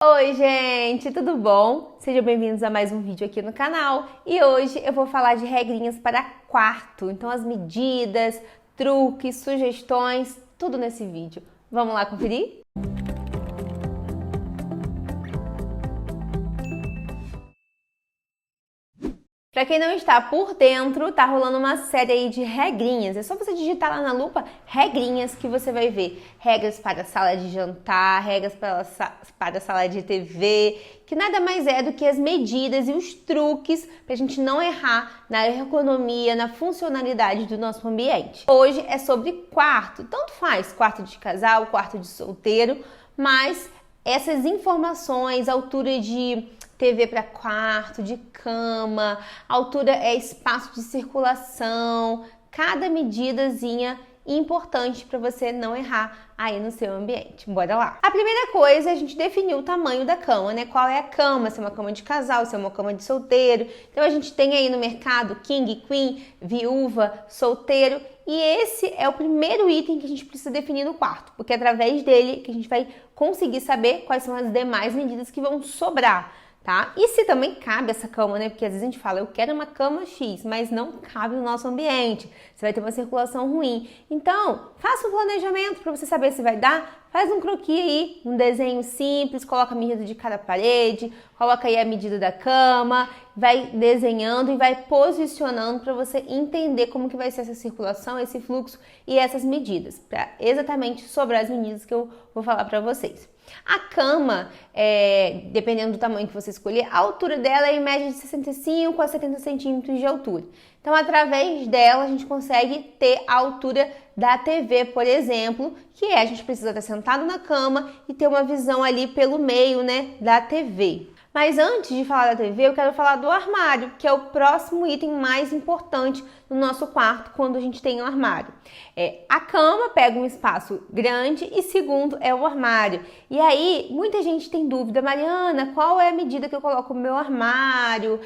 Oi, gente, tudo bom? Sejam bem-vindos a mais um vídeo aqui no canal e hoje eu vou falar de regrinhas para quarto, então as medidas, truques, sugestões, tudo nesse vídeo. Vamos lá conferir? Para quem não está por dentro, tá rolando uma série aí de regrinhas. É só você digitar lá na lupa regrinhas que você vai ver. Regras para a sala de jantar, regras para a sala de TV, que nada mais é do que as medidas e os truques para a gente não errar na ergonomia, na funcionalidade do nosso ambiente. Hoje é sobre quarto, tanto faz quarto de casal, quarto de solteiro, mas essas informações, altura de TV para quarto, de cama, altura é espaço de circulação, cada medidazinha importante para você não errar aí no seu ambiente. Bora lá! A primeira coisa é a gente definir o tamanho da cama, né? Qual é a cama, se é uma cama de casal, se é uma cama de solteiro. Então a gente tem aí no mercado King, Queen, viúva, solteiro. E esse é o primeiro item que a gente precisa definir no quarto, porque é através dele que a gente vai conseguir saber quais são as demais medidas que vão sobrar. Tá? E se também cabe essa cama, né? Porque às vezes a gente fala, eu quero uma cama X, mas não cabe no nosso ambiente. Você vai ter uma circulação ruim. Então, faça um planejamento para você saber se vai dar. Faz um croquis aí, um desenho simples, coloca a medida de cada parede, coloca aí a medida da cama, vai desenhando e vai posicionando para você entender como que vai ser essa circulação, esse fluxo e essas medidas, para exatamente sobrar as medidas que eu vou falar para vocês. A cama, dependendo do tamanho que você escolher, a altura dela é em média de 65 a 70 centímetros de altura. Então, através dela, a gente consegue ter a altura da TV, por exemplo, que a gente precisa estar sentado na cama e ter uma visão ali pelo meio, né, da TV. Mas antes de falar da TV, eu quero falar do armário, que é o próximo item mais importante no nosso quarto quando a gente tem um armário. A cama pega um espaço grande e segundo é o armário. E aí, muita gente tem dúvida, Mariana, qual é a medida que eu coloco no meu armário?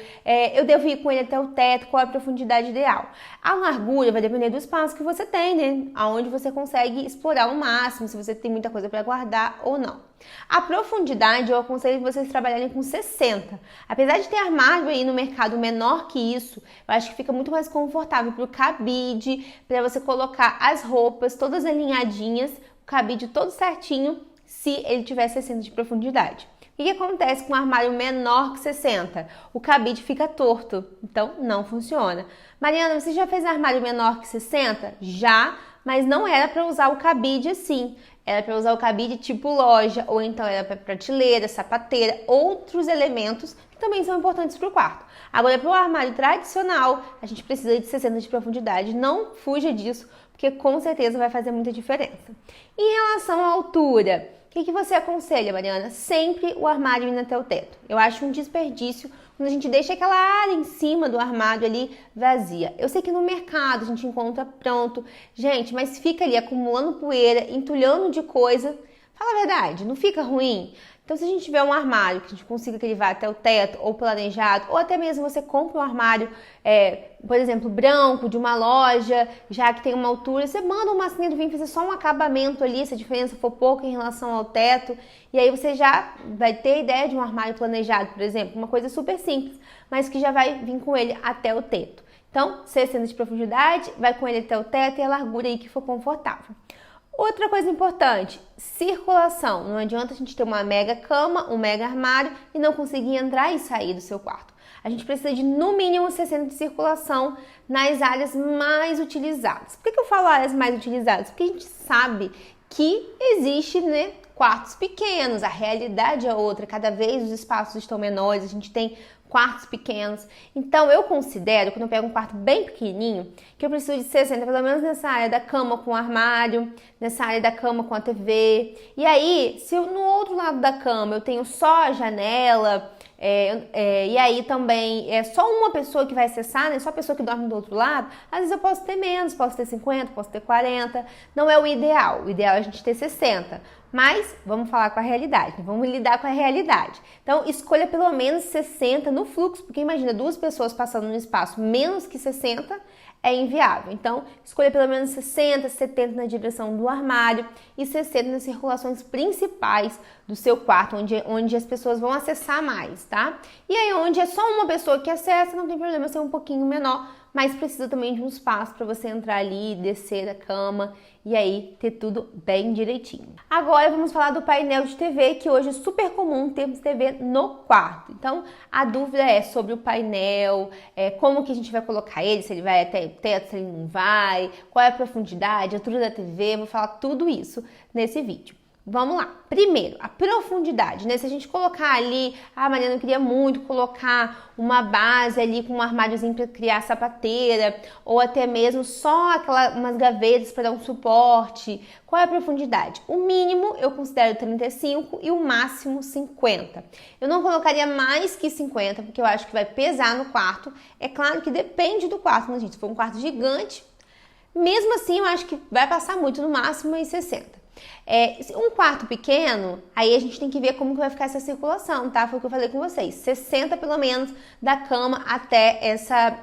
Eu devo ir com ele até o teto, qual é a profundidade ideal? A largura vai depender do espaço que você tem, né? Aonde você consegue explorar ao máximo, se você tem muita coisa para guardar ou não. A profundidade, eu aconselho vocês trabalharem com 60. Apesar de ter armário aí no mercado menor que isso, eu acho que fica muito mais confortável para o cabide, para você colocar as roupas todas alinhadinhas, o cabide todo certinho, se ele tiver 60 de profundidade. O que acontece com um armário menor que 60? O cabide fica torto, então não funciona. Mariana, você já fez armário menor que 60? Já, mas não era para usar o cabide assim. Era para usar o cabide tipo loja, ou então era para prateleira, sapateira, outros elementos que também são importantes para o quarto. Agora, para o armário tradicional, a gente precisa de 60 de profundidade. Não fuja disso, porque com certeza vai fazer muita diferença. Em relação à altura, o que você aconselha, Mariana? Sempre o armário indo até o teto. Eu acho um desperdício quando a gente deixa aquela área em cima do armário ali vazia. Eu sei que no mercado a gente encontra pronto, gente, mas fica ali acumulando poeira, entulhando de coisa. Fala a verdade, não fica ruim? Então, se a gente tiver um armário que a gente consiga que ele vá até o teto, ou planejado, ou até mesmo você compra um armário, por exemplo, branco, de uma loja, já que tem uma altura, você manda um marceneiro vir fazer só um acabamento ali, se a diferença for pouca em relação ao teto, e aí você já vai ter a ideia de um armário planejado, por exemplo, uma coisa super simples, mas que já vai vir com ele até o teto. Então, 60 de profundidade, vai com ele até o teto e a largura aí que for confortável. Outra coisa importante, circulação. Não adianta a gente ter uma mega cama, um mega armário e não conseguir entrar e sair do seu quarto. A gente precisa de no mínimo 60 de circulação nas áreas mais utilizadas. Por que eu falo áreas mais utilizadas? Porque a gente sabe que existe, né, quartos pequenos, a realidade é outra, cada vez os espaços estão menores, a gente tem quartos pequenos. Então, eu considero, quando eu pego um quarto bem pequenininho, que eu preciso de 60, pelo menos nessa área da cama com o armário, nessa área da cama com a TV. E aí, se no outro lado da cama eu tenho só a janela, e aí também é só uma pessoa que vai acessar, né? Só a pessoa que dorme do outro lado, às vezes eu posso ter menos, posso ter 50, posso ter 40. Não é o ideal. O ideal é a gente ter 60. Mas vamos falar com a realidade, vamos lidar com a realidade. Então, escolha pelo menos 60 no fluxo, porque imagina, duas pessoas passando no espaço menos que 60 é inviável. Então, escolha pelo menos 60, 70 na direção do armário e 60 nas circulações principais do seu quarto, onde as pessoas vão acessar mais, tá? E aí, onde é só uma pessoa que acessa, não tem problema ser um pouquinho menor, mas precisa também de um espaço para você entrar ali, descer da cama e aí ter tudo bem direitinho. Agora vamos falar do painel de TV, que hoje é super comum termos TV no quarto. Então a dúvida é sobre o painel, como que a gente vai colocar ele, se ele vai até o teto, se ele não vai, qual é a profundidade, a altura da TV, vou falar tudo isso nesse vídeo. Vamos lá. Primeiro, a profundidade, né? Se a gente colocar ali, Mariana, eu queria muito colocar uma base ali com um armáriozinho para criar sapateira, ou até mesmo só umas gavetas para dar um suporte. Qual é a profundidade? O mínimo eu considero 35 e o máximo 50. Eu não colocaria mais que 50, porque eu acho que vai pesar no quarto. É claro que depende do quarto, né, gente? Se for um quarto gigante, mesmo assim eu acho que vai passar muito, no máximo em 60. Um quarto pequeno, aí a gente tem que ver como que vai ficar essa circulação, tá? Foi o que eu falei com vocês, 60 pelo menos da cama até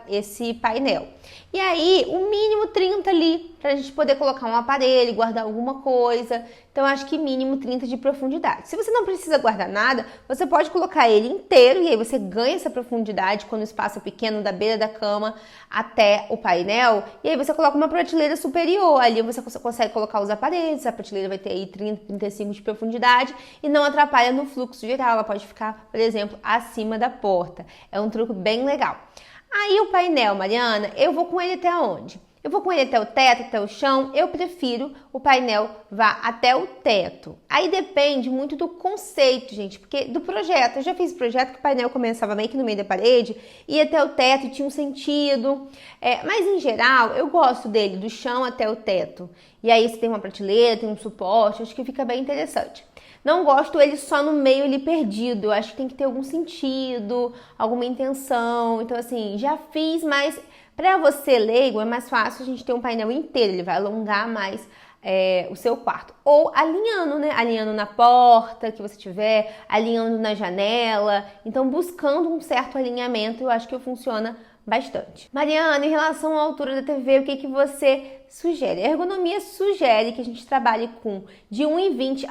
esse painel. E aí, o mínimo 30 ali, pra gente poder colocar um aparelho, guardar alguma coisa. Então, eu acho que mínimo 30 de profundidade. Se você não precisa guardar nada, você pode colocar ele inteiro e aí você ganha essa profundidade quando o espaço é pequeno, da beira da cama até o painel. E aí você coloca uma prateleira superior, ali você consegue colocar os aparelhos, a prateleira vai ter aí 30, 35 de profundidade e não atrapalha no fluxo geral, ela pode ficar, por exemplo, acima da porta. É um truque bem legal. Aí o painel, Mariana, eu vou com ele até onde? Eu vou com ele até o teto, até o chão, eu prefiro o painel vá até o teto. Aí depende muito do conceito, gente, porque do projeto. Eu já fiz projeto que o painel começava meio que no meio da parede, ia até o teto e tinha um sentido. Mas em geral, eu gosto dele do chão até o teto. E aí você tem uma prateleira, tem um suporte, acho que fica bem interessante. Não gosto ele só no meio ali perdido, eu acho que tem que ter algum sentido, alguma intenção. Então assim, já fiz, mas para você leigo é mais fácil a gente ter um painel inteiro, ele vai alongar mais o seu quarto. Ou alinhando, né? Alinhando na porta que você tiver, alinhando na janela. Então buscando um certo alinhamento, eu acho que funciona bastante. Mariana, em relação à altura da TV, o que você sugere? A ergonomia sugere que a gente trabalhe com de 1,20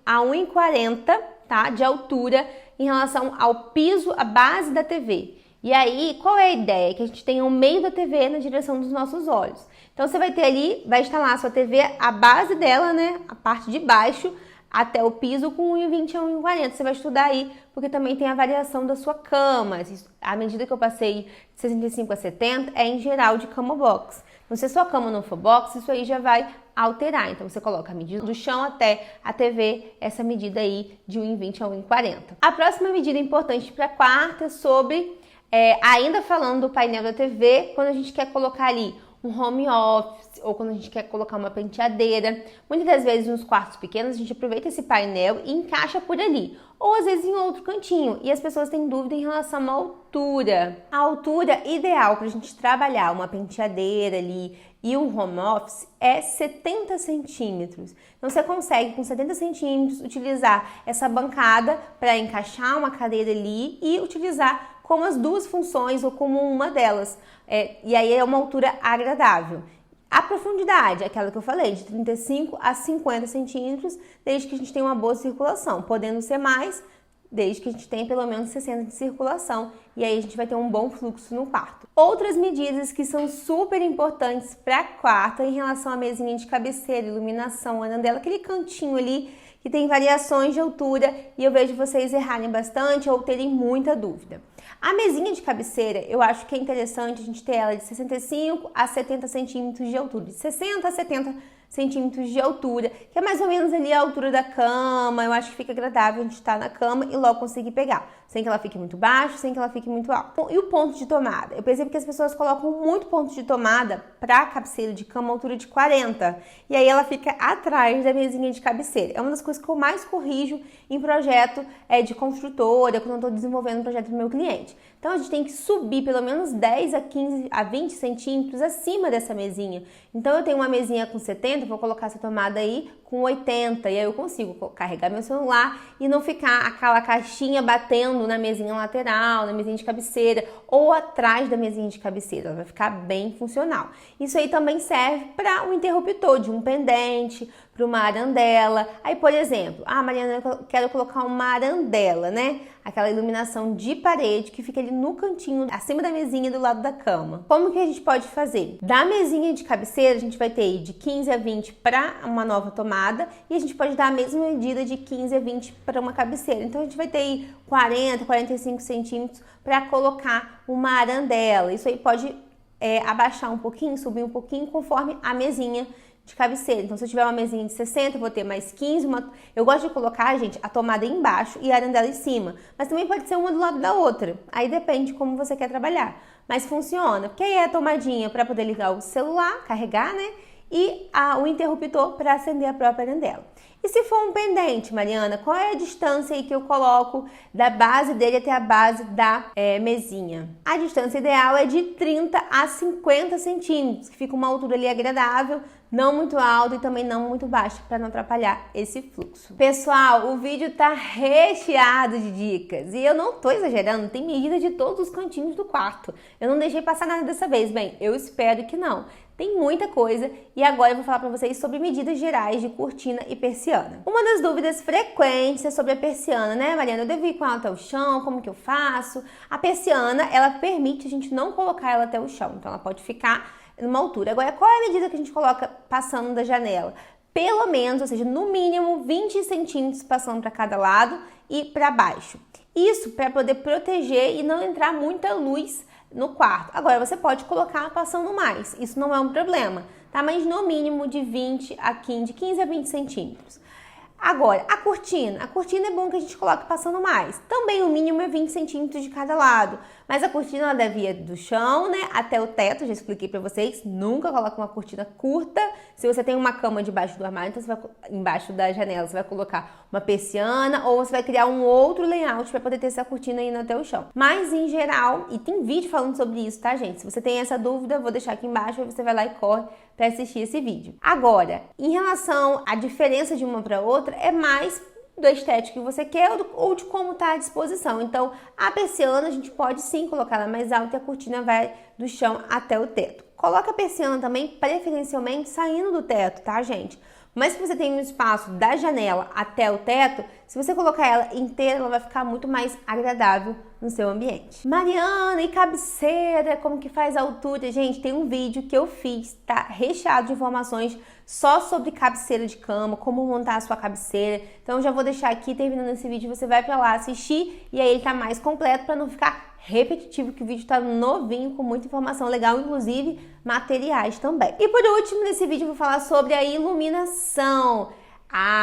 a 1,40, tá? De altura em relação ao piso, a base da TV. E aí, qual é a ideia? Que a gente tenha o meio da TV na direção dos nossos olhos. Então, você vai ter ali, vai instalar a sua TV, a base dela, né? A parte de baixo, até o piso com 1,20 a 1,40. Você vai estudar aí, porque também tem a variação da sua cama. À medida que eu passei de 65 a 70, é em geral de cama box. Então, se a sua cama não for box, isso aí já vai alterar. Então, você coloca a medida do chão até a TV, essa medida aí de 1,20 a 1,40. A próxima medida importante para quarto é sobre, ainda falando do painel da TV, quando a gente quer colocar ali um home office ou quando a gente quer colocar uma penteadeira. Muitas das vezes nos quartos pequenos a gente aproveita esse painel e encaixa por ali, ou às vezes em outro cantinho, e as pessoas têm dúvida em relação à altura. A altura ideal para a gente trabalhar uma penteadeira ali e um home office é 70 centímetros. Então você consegue com 70 centímetros utilizar essa bancada para encaixar uma cadeira ali e utilizar como as duas funções ou como uma delas. E aí é uma altura agradável. A profundidade, aquela que eu falei, de 35 a 50 centímetros, desde que a gente tenha uma boa circulação, podendo ser mais, desde que a gente tenha pelo menos 60 de circulação, e aí a gente vai ter um bom fluxo no quarto. Outras medidas que são super importantes para quarto em relação à mesinha de cabeceira, iluminação, arandela, aquele cantinho ali que tem variações de altura e eu vejo vocês errarem bastante ou terem muita dúvida. A mesinha de cabeceira, eu acho que é interessante a gente ter ela de 65 a 70 centímetros de altura, de 60 a 70 centímetros de altura, que é mais ou menos ali a altura da cama. Eu acho que fica agradável a gente estar na cama e logo conseguir pegar, sem que ela fique muito baixa, sem que ela fique muito alta. E o ponto de tomada? Eu percebo que as pessoas colocam muito ponto de tomada para cabeceira de cama, altura de 40, e aí ela fica atrás da mesinha de cabeceira. É uma das coisas que eu mais corrijo em projeto de construtora, quando eu estou desenvolvendo um projeto para o meu cliente. Então a gente tem que subir pelo menos 10 a 15 a 20 centímetros acima dessa mesinha. Então eu tenho uma mesinha com 70, 90, vou colocar essa tomada aí com 80, e aí eu consigo carregar meu celular e não ficar aquela caixinha batendo na mesinha lateral, na mesinha de cabeceira ou atrás da mesinha de cabeceira. Ela vai ficar bem funcional. Isso aí também serve para um interruptor de um pendente, para uma arandela. Aí, por exemplo, Mariana, eu quero colocar uma arandela, né? Aquela iluminação de parede que fica ali no cantinho, acima da mesinha do lado da cama. Como que a gente pode fazer? Da mesinha de cabeceira, a gente vai ter de 15 a 20 para uma nova tomada e a gente pode dar a mesma medida de 15 a 20 para uma cabeceira. Então, a gente vai ter aí 40, 45 centímetros para colocar uma arandela. Isso aí pode abaixar um pouquinho, subir um pouquinho, conforme a mesinha de cabeceira. Então, se eu tiver uma mesinha de 60, eu vou ter mais 15. Eu gosto de colocar, gente, a tomada embaixo e a arandela em cima. Mas também pode ser uma do lado da outra. Aí depende de como você quer trabalhar. Mas funciona. Porque aí é a tomadinha para poder ligar o celular, carregar, né? E o interruptor para acender a própria arandela. E se for um pendente, Mariana, qual é a distância aí que eu coloco da base dele até a base da mesinha? A distância ideal é de 30 a 50 centímetros, que fica uma altura ali agradável, não muito alta e também não muito baixa, para não atrapalhar esse fluxo. Pessoal, o vídeo tá recheado de dicas e eu não tô exagerando, tem medida de todos os cantinhos do quarto. Eu não deixei passar nada dessa vez, bem, eu espero que não. Tem muita coisa e agora eu vou falar para vocês sobre medidas gerais de cortina e persiana. Uma das dúvidas frequentes é sobre a persiana, né, Mariana? Eu devo ir com ela até o chão? Como que eu faço? A persiana, ela permite a gente não colocar ela até o chão, então ela pode ficar numa altura. Agora, qual é a medida que a gente coloca passando da janela? Pelo menos, ou seja, no mínimo 20 centímetros passando para cada lado e para baixo. Isso para poder proteger e não entrar muita luz no quarto. Agora, você pode colocar passando mais, isso não é um problema, tá? Mas no mínimo de 20 a 15, de 15 a 20 centímetros. Agora, a cortina é bom que a gente coloque passando mais. Também o mínimo é 20 centímetros de cada lado. Mas a cortina ela deve ir do chão, né, até o teto, já expliquei pra vocês. Nunca coloque uma cortina curta. Se você tem uma cama debaixo do armário, então você vai, embaixo da janela, você vai colocar uma persiana ou você vai criar um outro layout para poder ter essa cortina indo até o chão. Mas, em geral, e tem vídeo falando sobre isso, tá, gente? Se você tem essa dúvida, vou deixar aqui embaixo, aí você vai lá e corre para assistir esse vídeo. Agora, em relação à diferença de uma para outra, é mais do estético que você quer ou de como está à disposição. Então, a persiana a gente pode sim colocar ela mais alta e a cortina vai do chão até o teto. Coloca a persiana também, preferencialmente, saindo do teto, tá, gente? Mas se você tem um espaço da janela até o teto, se você colocar ela inteira, ela vai ficar muito mais agradável no seu ambiente. Mariana, e cabeceira? Como que faz a altura? Gente, tem um vídeo que eu fiz, tá recheado de informações só sobre cabeceira de cama, como montar a sua cabeceira. Então eu já vou deixar aqui, terminando esse vídeo, você vai pra lá assistir e aí ele tá mais completo para não ficar repetitivo, que o vídeo tá novinho, com muita informação legal, inclusive materiais também. E por último, nesse vídeo eu vou falar sobre a iluminação.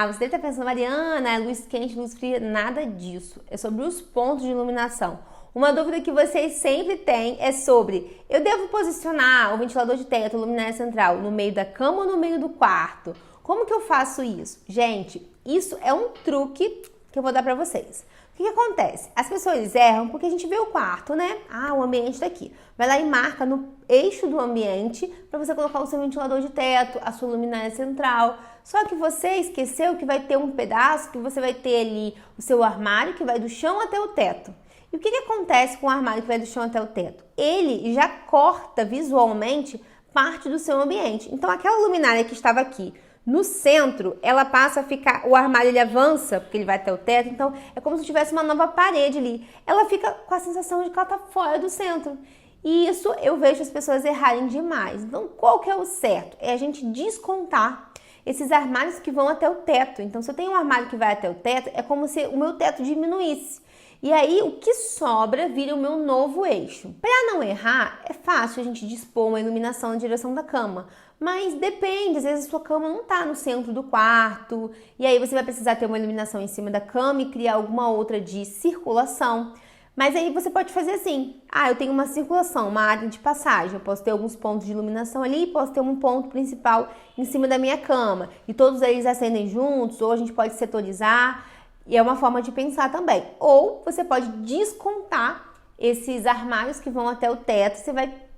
Você deve estar pensando, Mariana, luz quente, luz fria, nada disso. É sobre os pontos de iluminação. Uma dúvida que vocês sempre têm é sobre: eu devo posicionar o ventilador de teto, a luminária central, no meio da cama ou no meio do quarto? Como que eu faço isso? Gente, isso é um truque que eu vou dar pra vocês. O que acontece? As pessoas erram porque a gente vê o quarto, né? O ambiente tá aqui. Vai lá e marca no eixo do ambiente para você colocar o seu ventilador de teto, a sua luminária central. Só que você esqueceu que vai ter um pedaço que você vai ter ali o seu armário que vai do chão até o teto. E o que acontece com o armário que vai do chão até o teto? Ele já corta visualmente parte do seu ambiente. Então aquela luminária que estava aqui no centro, ela passa a ficar, o armário ele avança, porque ele vai até o teto, então é como se tivesse uma nova parede ali. Ela fica com a sensação de que ela está fora do centro. E isso eu vejo as pessoas errarem demais. Então, qual que é o certo? É a gente descontar esses armários que vão até o teto. Então, se eu tenho um armário que vai até o teto, é como se o meu teto diminuísse. E aí, o que sobra vira o meu novo eixo. Para não errar, é fácil a gente dispor uma iluminação na direção da cama. Mas depende, às vezes a sua cama não está no centro do quarto. E aí você vai precisar ter uma iluminação em cima da cama e criar alguma outra de circulação. Mas aí você pode fazer assim: eu tenho uma circulação, uma área de passagem. Eu posso ter alguns pontos de iluminação ali e posso ter um ponto principal em cima da minha cama. E todos eles acendem juntos, ou a gente pode setorizar. E é uma forma de pensar também. Ou você pode descontar esses armários que vão até o teto. Você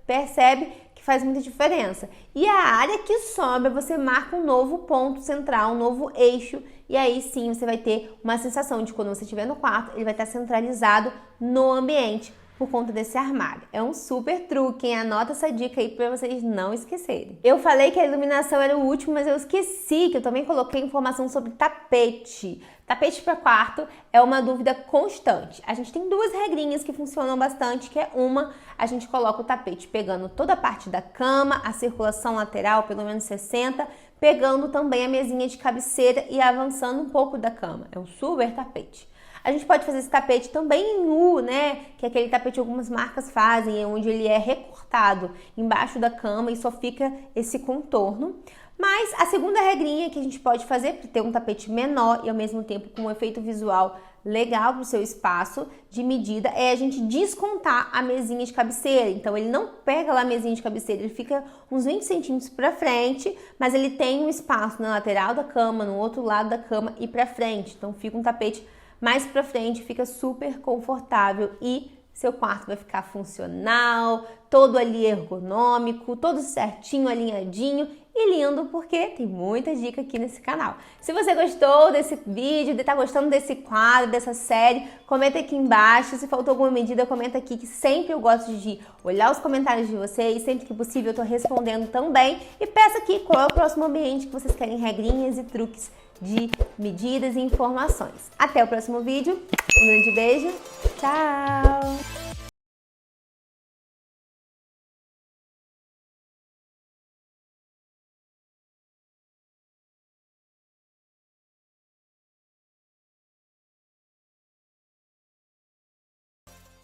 percebe que faz muita diferença. E a área que sobra, você marca um novo ponto central, um novo eixo, e aí sim você vai ter uma sensação de quando você estiver no quarto, ele vai estar centralizado no ambiente por conta desse armário. É um super truque, hein? Anota essa dica aí para vocês não esquecerem. Eu falei que a iluminação era o último, mas eu esqueci que eu também coloquei informação sobre tapete. Tapete para quarto é uma dúvida constante. A gente tem duas regrinhas que funcionam bastante, que é uma, a gente coloca o tapete pegando toda a parte da cama, a circulação lateral, pelo menos 60, pegando também a mesinha de cabeceira e avançando um pouco da cama. É um super tapete. A gente pode fazer esse tapete também nu, né? Que é aquele tapete que algumas marcas fazem, onde ele é recortado embaixo da cama e só fica esse contorno. Mas a segunda regrinha que a gente pode fazer para ter um tapete menor e ao mesmo tempo com um efeito visual legal para o seu espaço de medida é a gente descontar a mesinha de cabeceira. Então ele não pega lá a mesinha de cabeceira, ele fica uns 20 centímetros para frente, mas ele tem um espaço na lateral da cama, no outro lado da cama e para frente. Então fica um tapete mais pra frente, fica super confortável e seu quarto vai ficar funcional, todo ali ergonômico, todo certinho, alinhadinho e lindo, porque tem muita dica aqui nesse canal. Se você gostou desse vídeo, tá gostando desse quadro, dessa série, comenta aqui embaixo. Se faltou alguma medida, comenta aqui, que sempre eu gosto de olhar os comentários de vocês, sempre que possível eu tô respondendo também. E peça aqui qual é o próximo ambiente que vocês querem regrinhas e truques de medidas e informações. Até o próximo vídeo, um grande beijo, tchau!